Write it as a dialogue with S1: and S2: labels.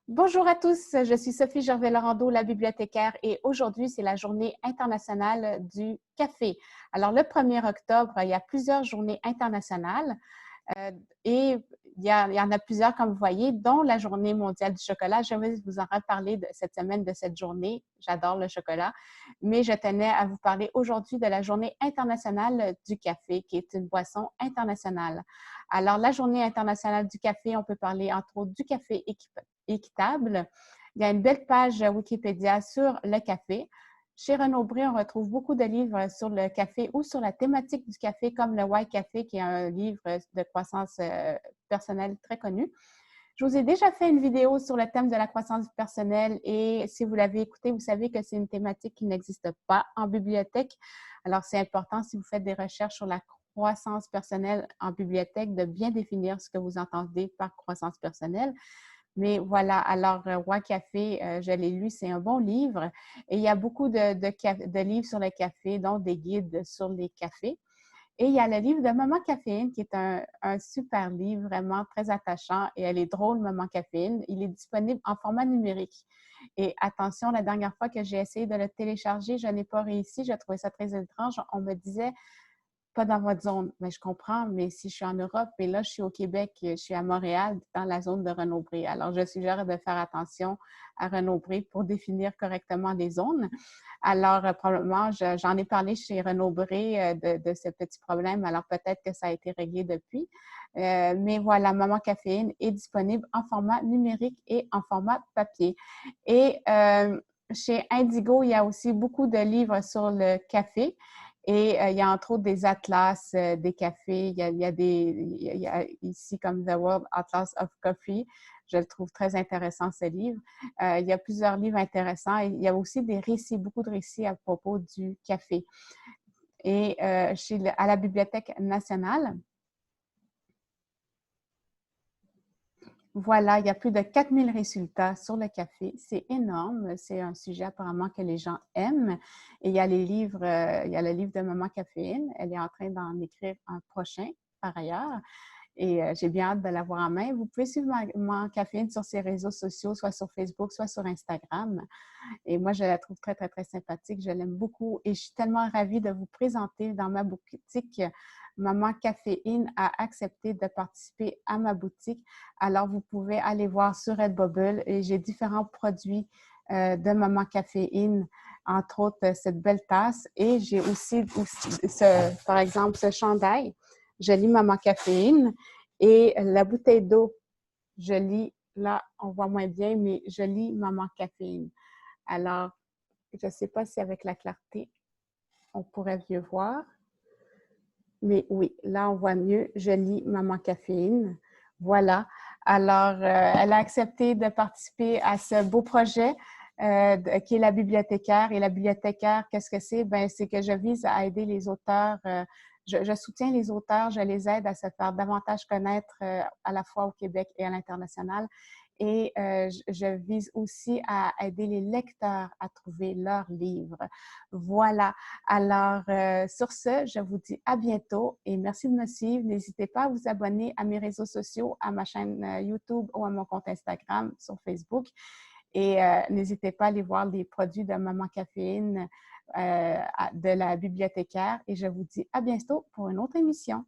S1: Bonjour à tous, je suis Sophie Gervais-Laurando, la bibliothécaire, et aujourd'hui, c'est la journée internationale du café. Alors, le 1er octobre, il y a plusieurs journées internationales euh, et il y en a plusieurs, comme vous voyez, dont la journée mondiale du chocolat. Je vais vous en reparler cette semaine de cette journée. J'adore le chocolat, mais je tenais à vous parler aujourd'hui de la journée internationale du café, qui est une boisson internationale. Alors, la journée internationale du café, on peut parler entre autres du café équitable. Il y a une belle page Wikipédia sur le café. Chez Renaud-Bré, on retrouve beaucoup de livres sur le café ou sur la thématique du café, comme le Why Café, qui est un livre de croissance personnelle très connu. Je vous ai déjà fait une vidéo sur le thème de la croissance personnelle et si vous l'avez écouté, vous savez que c'est une thématique qui n'existe pas en bibliothèque. Alors, c'est important, si vous faites des recherches sur la croissance personnelle en bibliothèque, de bien définir ce que vous entendez par croissance personnelle. Mais voilà, alors, Roi Café, je l'ai lu, c'est un bon livre. Et il y a beaucoup de livres sur le café, dont des guides sur les cafés. Et il y a le livre de Maman Caféine, qui est un super livre, vraiment très attachant. Et elle est drôle, Maman Caféine. Il est disponible en format numérique. Et attention, la dernière fois que j'ai essayé de le télécharger, je n'ai pas réussi. J'ai trouvé ça très étrange. On me disait, pas dans votre zone. Mais je comprends, mais si je suis en Europe, mais là, je suis au Québec, je suis à Montréal, dans la zone de Renaud-Bré. Alors, je suggère de faire attention à Renaud-Bré pour définir correctement les zones. Alors, probablement, j'en ai parlé chez Renaud-Bré de ce petit problème. Alors, peut-être que ça a été réglé depuis. Mais voilà, Maman Caféine est disponible en format numérique et en format papier. Et chez Indigo, il y a aussi beaucoup de livres sur le café. Et il y a entre autres des atlas des cafés. Il y a ici comme The World Atlas of Coffee. Je le trouve très intéressant, ce livre. Il y a plusieurs livres intéressants. Et il y a aussi des récits, beaucoup de récits à propos du café. Et à la Bibliothèque nationale, voilà, il y a plus de 4000 résultats sur le café. C'est énorme. C'est un sujet apparemment que les gens aiment. Et il y a les livres, il y a le livre de Maman Caféine. Elle est en train d'en écrire un prochain, par ailleurs. Et j'ai bien hâte de l'avoir en main. Vous pouvez suivre Maman Caféine sur ses réseaux sociaux, soit sur Facebook, soit sur Instagram. Et moi, je la trouve très, très, très sympathique. Je l'aime beaucoup et je suis tellement ravie de vous présenter dans ma boutique. Maman Caféine a accepté de participer à ma boutique. Alors, vous pouvez aller voir sur Redbubble et j'ai différents produits de Maman Caféine, entre autres cette belle tasse. Et j'ai aussi par exemple, ce chandail. Je lis Maman Caféine et la bouteille d'eau. Je lis, là, on voit moins bien, mais je lis Maman Caféine. Alors, je ne sais pas si avec la clarté, on pourrait mieux voir. Mais oui, là, on voit mieux. Je lis Maman Caféine. Voilà. Alors, elle a accepté de participer à ce beau projet qui est la bibliothécaire. Et la bibliothécaire, qu'est-ce que c'est? Ben, c'est que je vise à aider les auteurs. Je soutiens les auteurs, je les aide à se faire davantage connaître à la fois au Québec et à l'international. Et je vise aussi à aider les lecteurs à trouver leurs livres. Voilà. Alors, sur ce, je vous dis à bientôt et merci de me suivre. N'hésitez pas à vous abonner à mes réseaux sociaux, à ma chaîne YouTube ou à mon compte Instagram sur Facebook. Et n'hésitez pas à aller voir les produits de Maman Caféine de la bibliothécaire. Et je vous dis à bientôt pour une autre émission.